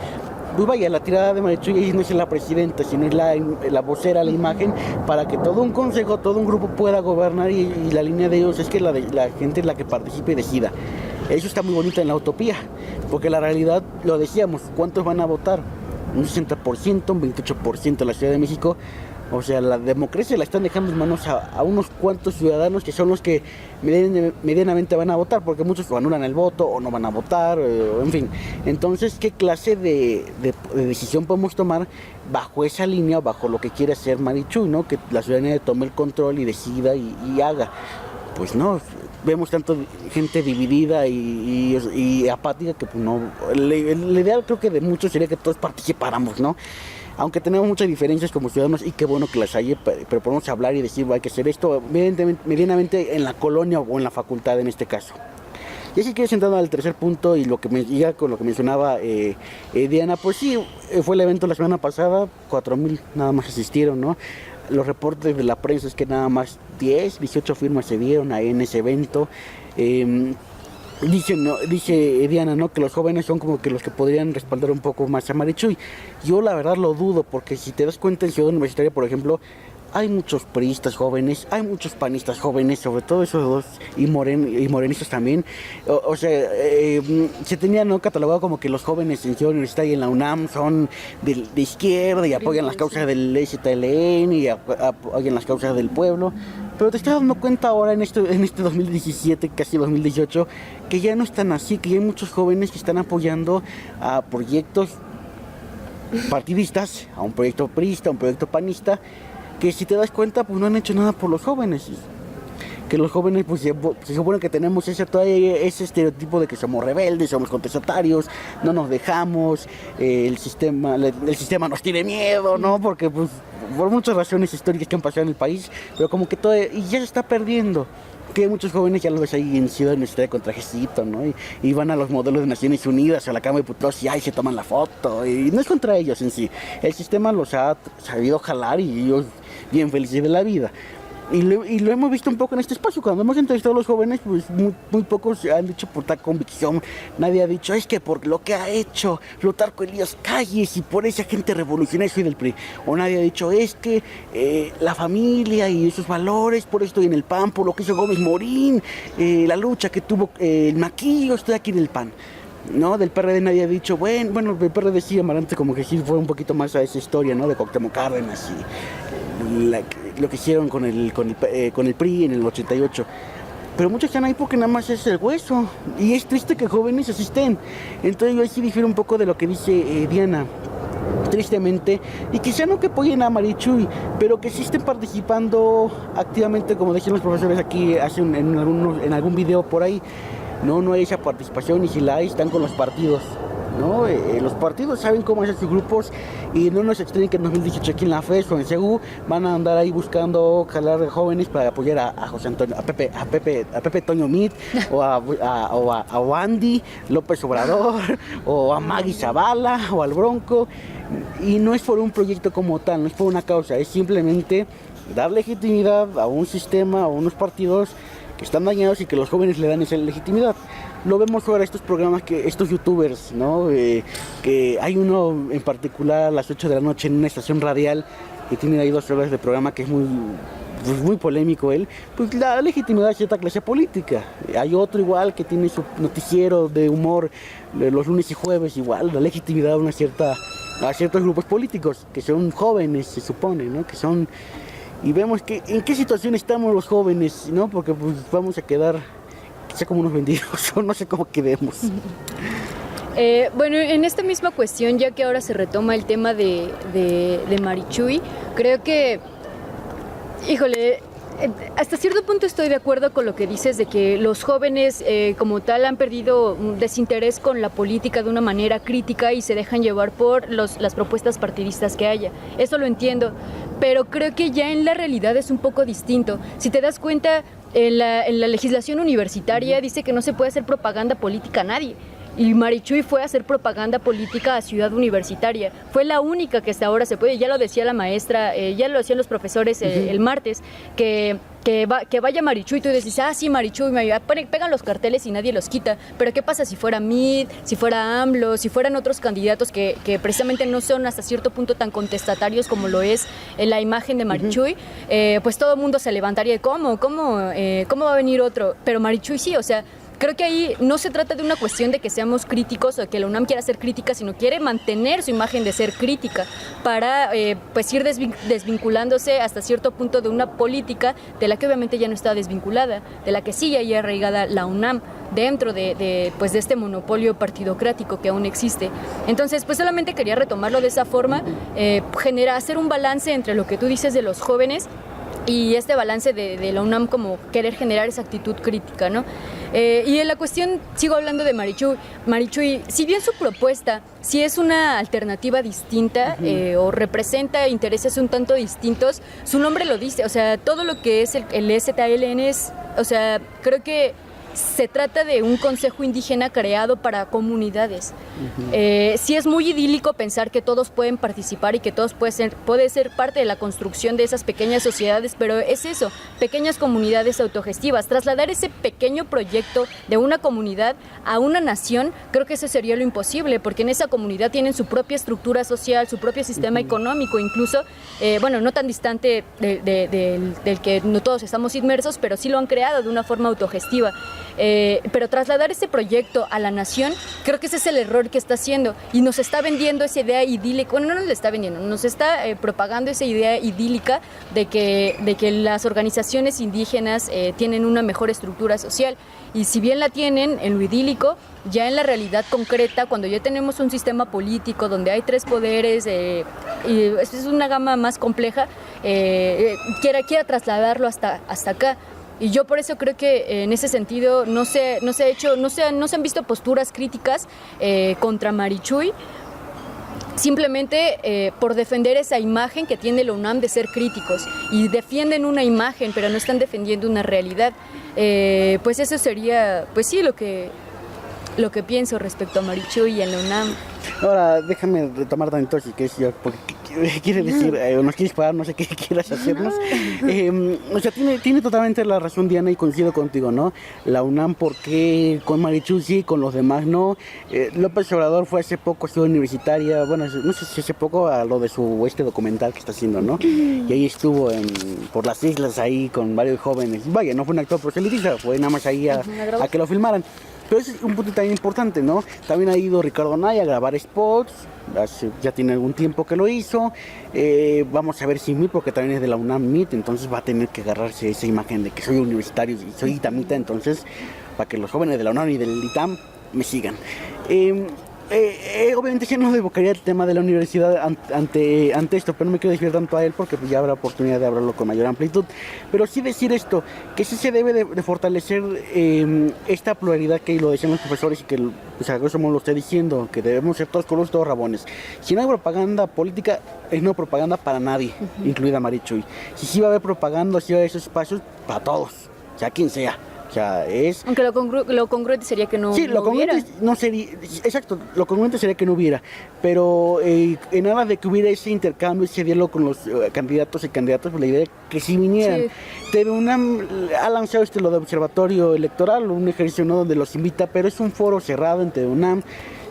pues vaya, la tirada de Marichuy no es la presidenta, sino es la vocera, la imagen, para que todo un consejo, todo un grupo pueda gobernar, y la línea de ellos es que la gente es la que participe y decida. Eso está muy bonito en la utopía, porque la realidad, lo decíamos, ¿cuántos van a votar? Un 60%, un 28% en la Ciudad de México. O sea, la democracia la están dejando en manos a unos cuantos ciudadanos que son los que medianamente van a votar, porque muchos o anulan el voto o no van a votar, en fin. Entonces, ¿qué clase de decisión podemos tomar bajo esa línea, bajo lo que quiere hacer Marichuy, ¿no? Que la ciudadanía tome el control y decida y haga. Pues no, vemos tanto gente dividida y apática que pues no. El ideal creo que de muchos sería que todos participáramos, ¿no? Aunque tenemos muchas diferencias como ciudadanos, y qué bueno que las haya, pero podemos hablar y decir, hay que hacer esto medianamente en la colonia o en la facultad en este caso. Y así que sentado al tercer punto, y ya con lo que mencionaba Diana, pues sí, fue el evento la semana pasada, 4,000 nada más asistieron, ¿no? Los reportes de la prensa es que nada más 18 firmas se dieron ahí en ese evento. Dice Diana, ¿no? Que los jóvenes son como que los que podrían respaldar un poco más a Marichuy. Yo la verdad lo dudo, porque si te das cuenta en Ciudad Universitaria, por ejemplo, hay muchos priistas jóvenes, hay muchos panistas jóvenes, sobre todo esos dos, y morenistas también. O sea, se tenía, ¿no?, catalogado como que los jóvenes en Ciudad Universitaria y en la UNAM son de izquierda y apoyan las causas del ZLN y apoyan las causas del pueblo. Pero te estás dando cuenta ahora en este 2017, casi 2018, que ya no están así, que ya hay muchos jóvenes que están apoyando a proyectos partidistas, a un proyecto priista, a un proyecto panista, que si te das cuenta pues no han hecho nada por los jóvenes. Que los jóvenes pues se supone que tenemos ese estereotipo de que somos rebeldes, somos contestatarios, no nos dejamos, el sistema nos tiene miedo, ¿no? Porque pues por muchas razones históricas que han pasado en el país, pero como que todo, y ya se está perdiendo. Que hay muchos jóvenes, ya lo ves ahí en Ciudad Universitaria con trajecito, ¿no? Y van a los modelos de Naciones Unidas, a la Cámara de Diputados, y ahí se toman la foto, y no es contra ellos en sí. El sistema los ha sabido jalar y ellos bien felices de la vida. Y lo hemos visto un poco en este espacio. Cuando hemos entrevistado a los jóvenes, pues muy pocos han dicho por tal convicción. Nadie ha dicho, es que por lo que ha hecho Plutarco Elías Calles y por esa gente revolucionaria soy del PRI. O nadie ha dicho, es que la familia y esos valores, por esto estoy en el PAN, por lo que hizo Gómez Morín, la lucha que tuvo el Maquillo, estoy aquí en el PAN. No, del PRD nadie ha dicho, bueno, el PRD sí, Amarante como que sí fue un poquito más a esa historia, ¿no? De Cuauhtémoc Cárdenas y lo que hicieron con el PRI en el 88. Pero muchos están ahí porque nada más es el hueso. Y es triste que jóvenes asisten. Entonces yo ahí sí difiero un poco de lo que dice Diana. Tristemente, y quizá no que apoyen a Marichuy, pero que sí estén participando activamente, como decían los profesores aquí en algún video por ahí. No hay esa participación, y si la hay, están con los partidos. ¿no? Los partidos saben cómo hacer sus grupos y no nos extraña que en 2018 aquí en la FES o en CEU van a andar ahí buscando jalar jóvenes para apoyar a José Antonio, a Pepe Toño Mit o a Andy López Obrador o a Maggie Zavala o al Bronco, y no es por un proyecto como tal, no es por una causa, es simplemente dar legitimidad a un sistema, a unos partidos que están dañados y que los jóvenes le dan esa legitimidad. Lo vemos ahora estos programas, estos youtubers, ¿no? Que hay uno en particular a las 8 de la noche en una estación radial que tiene ahí 2 horas de programa que es muy polémico él, pues la legitimidad de cierta clase política. Hay otro igual que tiene su noticiero de humor los lunes y jueves, igual la legitimidad a ciertos grupos políticos que son jóvenes, se supone, ¿no? Que son... Y vemos que en qué situación estamos los jóvenes, ¿no? Porque pues vamos a quedar quizá como unos vendidos o no sé cómo quedemos. Bueno, en esta misma cuestión, ya que ahora se retoma el tema de Marichuy, creo que, híjole, hasta cierto punto estoy de acuerdo con lo que dices de que los jóvenes como tal han perdido desinterés con la política de una manera crítica y se dejan llevar por las propuestas partidistas que haya. Eso lo entiendo, pero creo que ya en la realidad es un poco distinto. Si te das cuenta, en la legislación universitaria dice que no se puede hacer propaganda política a nadie. Y Marichuy fue a hacer propaganda política a Ciudad Universitaria. Fue la única que hasta ahora se puede, ya lo decía la maestra, ya lo decían los profesores el martes, que vaya Marichuy, tú dices, sí, Marichuy, pegan los carteles y nadie los quita. Pero ¿qué pasa si fuera Mid, si fuera AMLO, si fueran otros candidatos que precisamente no son hasta cierto punto tan contestatarios como lo es la imagen de Marichuy? Pues todo el mundo se levantaría de ¿cómo va a venir otro? Pero Marichuy sí, o sea, creo que ahí no se trata de una cuestión de que seamos críticos o de que la UNAM quiera ser crítica, sino quiere mantener su imagen de ser crítica para pues ir desvinculándose hasta cierto punto de una política de la que obviamente ya no está desvinculada, de la que sigue ahí arraigada la UNAM dentro de este monopolio partidocrático que aún existe. Entonces, pues solamente quería retomarlo de esa forma, hacer un balance entre lo que tú dices de los jóvenes y este balance de la UNAM como querer generar esa actitud crítica, ¿no? Y en la cuestión, sigo hablando de Marichuy, si bien su propuesta sí es una alternativa distinta o representa intereses un tanto distintos, su nombre lo dice, o sea, todo lo que es el EZLN es, o sea, creo que se trata de un consejo indígena creado para comunidades. Sí es muy idílico pensar que todos pueden participar y que todos puede ser parte de la construcción de esas pequeñas sociedades, pero es eso, pequeñas comunidades autogestivas. Trasladar ese pequeño proyecto de una comunidad a una nación, creo que eso sería lo imposible, porque en esa comunidad tienen su propia estructura social, su propio sistema económico, incluso, bueno, no tan distante del que no todos estamos inmersos, pero sí lo han creado de una forma autogestiva. Pero trasladar ese proyecto a la nación, creo que ese es el error que está haciendo y nos está vendiendo esa idea idílica, bueno, no nos la está vendiendo, nos está propagando esa idea idílica de que las organizaciones indígenas tienen una mejor estructura social, y si bien la tienen en lo idílico, ya en la realidad concreta, cuando ya tenemos un sistema político donde hay 3 poderes y es una gama más compleja, quiera trasladarlo hasta acá. Y yo por eso creo que en ese sentido no se han visto posturas críticas contra Marichuy, simplemente por defender esa imagen que tiene la UNAM de ser críticos, y defienden una imagen pero no están defendiendo una realidad. Pues eso sería, pues sí, lo que pienso respecto a Marichuy y a la UNAM. Ahora déjame retomar tanto si quieres, porque quiere decir, o nos quieres pagar, no sé qué quieras hacernos. O sea, tiene totalmente la razón Diana, y coincido contigo, ¿no? La UNAM, ¿por qué con Marichuy sí, con los demás no? López Obrador fue hace poco a Ciudad Universitaria, bueno, no sé si hace poco, a lo de su documental que está haciendo, ¿no? Y ahí estuvo por las islas ahí con varios jóvenes. Vaya, no fue un actor proselitista, fue nada más ahí a que lo filmaran. Pero ese es un punto también importante, ¿no? También ha ido Ricardo Anaya a grabar spots, ya tiene algún tiempo que lo hizo. Vamos a ver si Mid, porque también es de la UNAM Mid, entonces va a tener que agarrarse esa imagen de que soy universitario y soy itamita, entonces para que los jóvenes de la UNAM y del ITAM me sigan. obviamente yo no evocaría el tema de la universidad ante esto, pero no me quiero desviar tanto a él porque pues, ya habrá oportunidad de hablarlo con mayor amplitud. Pero sí decir esto, que sí se debe de fortalecer esta pluralidad que lo decían los profesores y que pues, a grosso modo lo estoy diciendo, que debemos ser todos colores, todos rabones. Si no hay propaganda política, es no propaganda para nadie, incluida Marichuy. Si sí va a haber propaganda, si va a haber esos espacios, para todos, sea quien sea. O sea, es... Aunque lo congruente sería que no, sí, lo congruente hubiera. no sería, exacto, lo congruente sería que no hubiera, pero en aras de que hubiera ese intercambio, ese diálogo con los candidatos y candidatas, pues la idea es que si vinieran. Sí. TV UNAM ha lanzado lo de observatorio electoral, un ejercicio ¿no? donde los invita, pero es un foro cerrado en TV UNAM.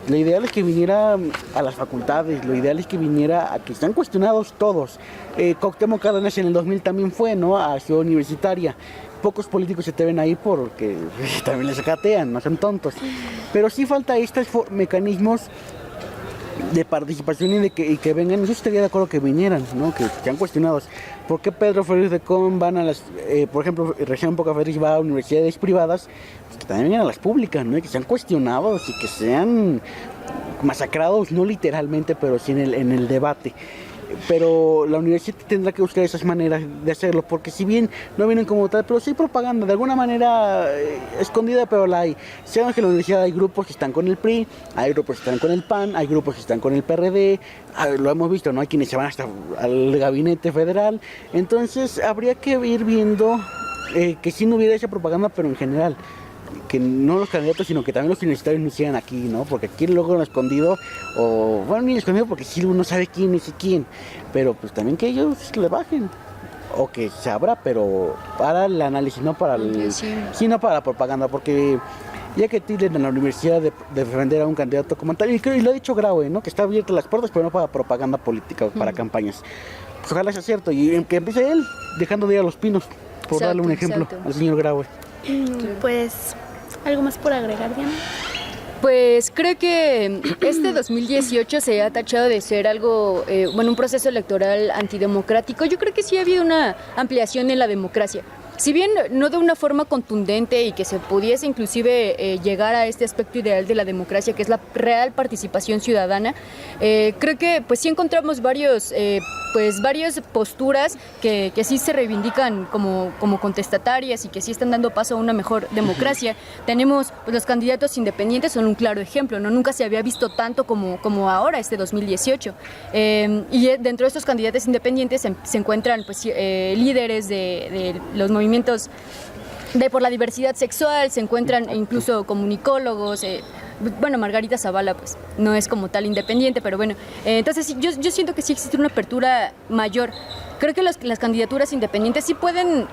Lo ideal es que viniera a las facultades, lo ideal es que viniera a que están cuestionados todos. Cuauhtémoc Cárdenas en el 2000 también fue, ¿no? A Ciudad Universitaria. Pocos políticos se te ven ahí porque también les catean, no son tontos. Pero sí falta estos mecanismos de participación y que vengan. Yo estaría de acuerdo que vinieran, ¿no? Que sean cuestionados. ¿Por qué Pedro Ferriz de Con van a las, por ejemplo, Región Poca Ferriz va a universidades privadas? Pues que también vengan a las públicas, ¿no? Y que sean cuestionados y que sean masacrados, no literalmente, pero sí en el debate. Pero la universidad tendrá que buscar esas maneras de hacerlo, porque si bien no vienen como tal, pero sí hay propaganda, de alguna manera escondida, pero la hay. Saben que en la universidad hay grupos que están con el PRI, hay grupos que están con el PAN, hay grupos que están con el PRD, lo hemos visto, ¿no? Hay quienes se van hasta al gabinete federal, entonces habría que ir viendo que sí no hubiera esa propaganda, pero en general. Que no los candidatos, sino que también los universitarios no hicieran aquí, ¿no? Porque aquí luego lo escondido, o bueno, ni escondido porque sí uno sabe quién es y quién, pero pues también que ellos le bajen, o que se abra, pero para el análisis, no para el, sí, no para la propaganda, porque ya que tilden en la universidad de defender a un candidato como tal, y lo ha dicho Graue, ¿no? Que está abiertas las puertas, pero no para propaganda política, para campañas. Pues ojalá sea cierto, y que empiece él, dejando de ir a Los Pinos, por darle un ejemplo al señor Graue. Pues, ¿algo más por agregar, Diana? Pues creo que este 2018 se ha tachado de ser algo, un proceso electoral antidemocrático. Yo creo que sí ha habido una ampliación en la democracia. Si bien no de una forma contundente y que se pudiese inclusive llegar a este aspecto ideal de la democracia, que es la real participación ciudadana, creo que pues sí encontramos varias posturas que sí se reivindican como contestatarias y que sí están dando paso a una mejor democracia. Tenemos pues, los candidatos independientes, son un claro ejemplo, ¿no? Nunca se había visto tanto como ahora, este 2018. Y dentro de estos candidatos independientes se encuentran pues, líderes de los movimientos por la diversidad sexual, se encuentran incluso comunicólogos. Margarita Zavala pues no es como tal independiente, pero bueno, entonces yo siento que sí existe una apertura mayor. Creo que las candidaturas independientes sí pueden,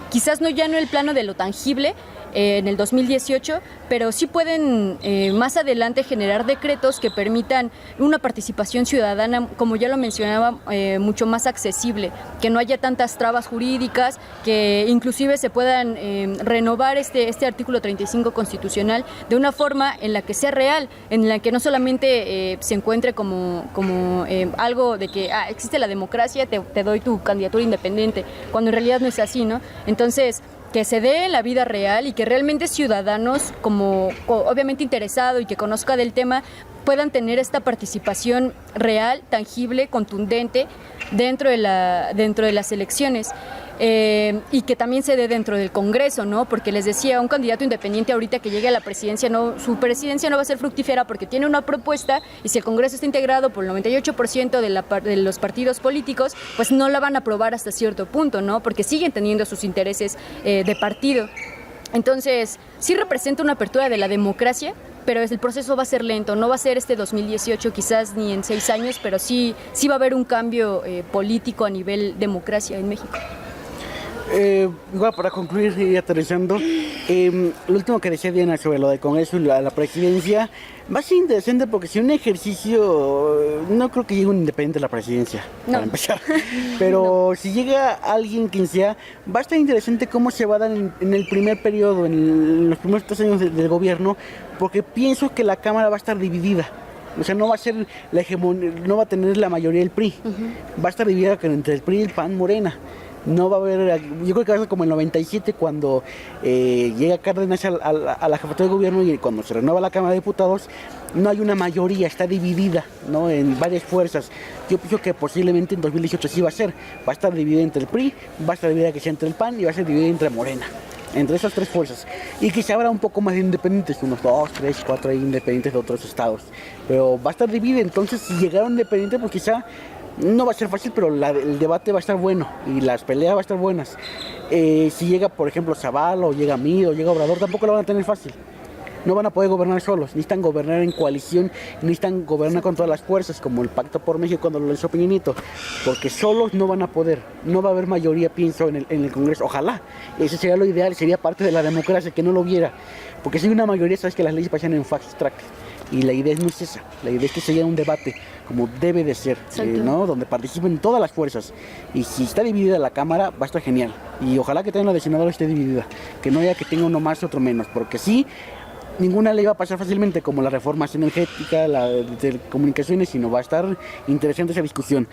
quizás ya no el plano de lo tangible en el 2018, pero sí pueden más adelante generar decretos que permitan una participación ciudadana, como ya lo mencionaba, mucho más accesible, que no haya tantas trabas jurídicas, que inclusive se puedan renovar este artículo 35 constitucional de una forma en la que sea real, en la que no solamente se encuentre como algo de que existe la democracia, te doy tu candidatura independiente, cuando en realidad no es así, ¿no? Entonces, que se dé en la vida real y que realmente ciudadanos, como obviamente interesados y que conozca del tema, puedan tener esta participación real, tangible, contundente dentro de las elecciones. Y que también se dé dentro del Congreso, ¿no? Porque les decía, un candidato independiente ahorita que llegue a la presidencia, su presidencia no va a ser fructífera porque tiene una propuesta y si el Congreso está integrado por el 98% de los partidos políticos, pues no la van a aprobar hasta cierto punto, ¿no? Porque siguen teniendo sus intereses de partido. Entonces, sí representa una apertura de la democracia, pero el proceso va a ser lento, no va a ser este 2018 quizás ni en 6 años, pero sí va a haber un cambio político a nivel democracia en México. Igual para concluir y aterrizando, lo último que decía Diana sobre lo del Congreso y la presidencia va a ser interesante porque si un ejercicio, no creo que llegue un independiente a la presidencia, para empezar, pero no. Si llega alguien quien sea, va a estar interesante cómo se va a dar en el primer periodo, en los primeros 3 años del gobierno, porque pienso que la Cámara va a estar dividida. O sea, no va a ser la hegemonía, no va a tener la mayoría del PRI, va a estar dividida entre el PRI y el PAN, Morena. No va a haber, yo creo que va a ser como el 97 cuando llega Cárdenas a la jefatura de gobierno y cuando se renueva la Cámara de Diputados, no hay una mayoría, está dividida, ¿no?, en varias fuerzas. Yo pienso que posiblemente en 2018 sí va a estar dividida entre el PRI, va a estar dividida quizá entre el PAN y va a ser dividida entre Morena. Entre esas tres fuerzas. Y quizá habrá un poco más de independientes, unos 2, 3, 4 ahí independientes de otros estados. Pero va a estar dividida, entonces si llegaron independientes, pues quizá no va a ser fácil, pero el debate va a estar bueno y las peleas van a estar buenas. Si llega, por ejemplo, Zavala, o llega Mid, o llega Obrador, tampoco lo van a tener fácil. No van a poder gobernar solos, necesitan gobernar en coalición, necesitan gobernar con todas las fuerzas, como el Pacto por México cuando lo lanzó Peña Nieto, porque solos no van a poder, no va a haber mayoría, pienso, en el Congreso. Ojalá, eso sería lo ideal, sería parte de la democracia, que no lo hubiera, porque si hay una mayoría, sabes que las leyes pasan en fast track, y la idea no es esa, la idea es que sea un debate, como debe de ser, ¿no?, donde participen todas las fuerzas, y si está dividida la Cámara, va a estar genial, y ojalá que también la de senadores esté dividida, que no haya que tenga uno más y otro menos, porque sí, ninguna ley va a pasar fácilmente, como las reformas energéticas, la de telecomunicaciones, sino va a estar interesante esa discusión.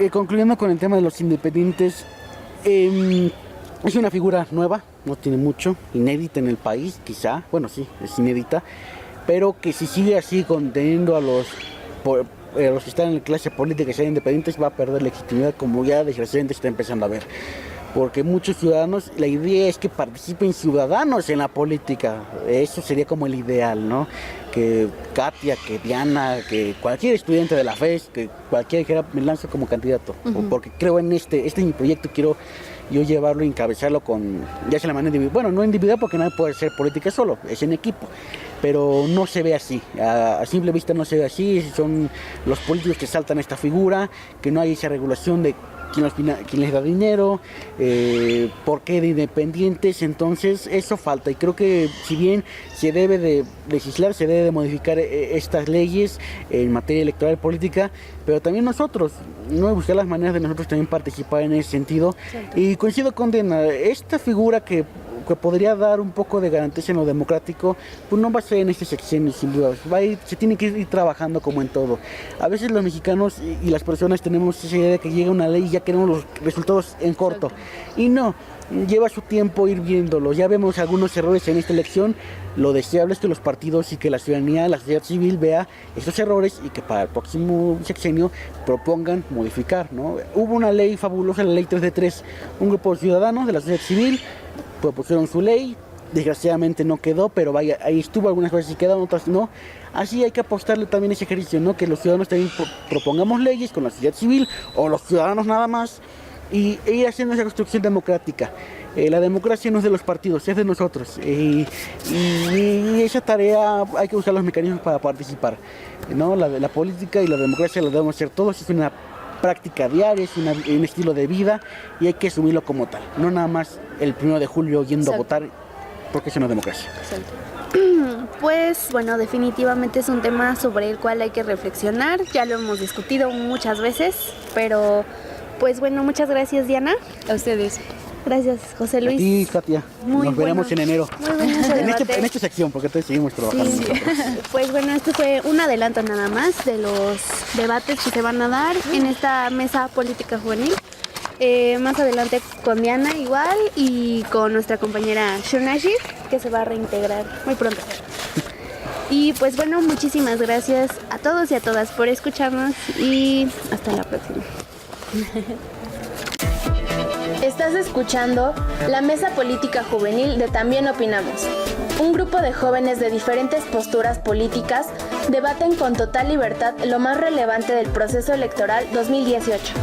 Concluyendo con el tema de los independientes, es una figura nueva, no tiene mucho, inédita en el país, quizá, bueno, sí, es inédita, pero que si sigue así conteniendo a los que están en la clase política y sean independientes, va a perder legitimidad, como ya desgraciadamente se está empezando a ver. Porque muchos ciudadanos, la idea es que participen ciudadanos en la política, eso sería como el ideal, ¿no? Que Katia, que Diana, que cualquier estudiante de la FES, que cualquiera dijera, me lanzo como candidato, porque creo en este es mi proyecto, quiero yo llevarlo y encabezarlo con, ya sea la manera individual, bueno, no individual porque nadie puede hacer política solo, es en equipo, pero no se ve así, a simple vista no se ve así, son los políticos que saltan esta figura, que no hay esa regulación de quién les da dinero, por qué de independientes, entonces eso falta, y creo que si bien se debe de legislar, se debe de modificar estas leyes en materia electoral y política, pero también nosotros, no buscar las maneras de nosotros también participar en ese sentido. Y coincido con Dena, esta figura que podría dar un poco de garantía en lo democrático, pues no va a ser en este sexenio, sin duda, se tiene que ir trabajando como en todo. A veces los mexicanos y las personas tenemos esa idea de que llega una ley y ya queremos los resultados en corto, y no, lleva su tiempo ir viéndolo. Ya vemos algunos errores en esta elección, lo deseable es que los partidos y que la ciudadanía, la sociedad civil vea estos errores y que para el próximo sexenio propongan modificar, ¿no? Hubo una ley fabulosa, la ley 3 de 3, un grupo de ciudadanos de la sociedad civil propusieron su ley, desgraciadamente no quedó, pero vaya, ahí estuvo, algunas veces sí quedaron, otras no. Así hay que apostarle también a ese ejercicio, ¿no? Que los ciudadanos también propongamos leyes con la sociedad civil, o los ciudadanos nada más, y ir haciendo esa construcción democrática. La democracia no es de los partidos, es de nosotros, y esa tarea hay que buscar los mecanismos para participar, ¿no? La política y la democracia la debemos hacer todos, es una práctica diaria, es un estilo de vida y hay que asumirlo como tal, no nada más el 1 de julio yendo a votar, porque es una democracia. Pues bueno, definitivamente es un tema sobre el cual hay que reflexionar, ya lo hemos discutido muchas veces, pero pues bueno, muchas gracias Diana. A ustedes. Gracias José Luis. A ti, Katia. Nos veremos en enero. Muy bueno en esta sección, porque entonces seguimos trabajando. Sí. Pues bueno, esto fue un adelanto nada más de los debates que se van a dar en esta mesa política juvenil. Más adelante con Diana igual y con nuestra compañera Shunashi, que se va a reintegrar muy pronto. Y pues bueno, muchísimas gracias a todos y a todas por escucharnos y hasta la próxima. Estás escuchando la Mesa Política Juvenil de También Opinamos. Un grupo de jóvenes de diferentes posturas políticas debaten con total libertad lo más relevante del proceso electoral 2018.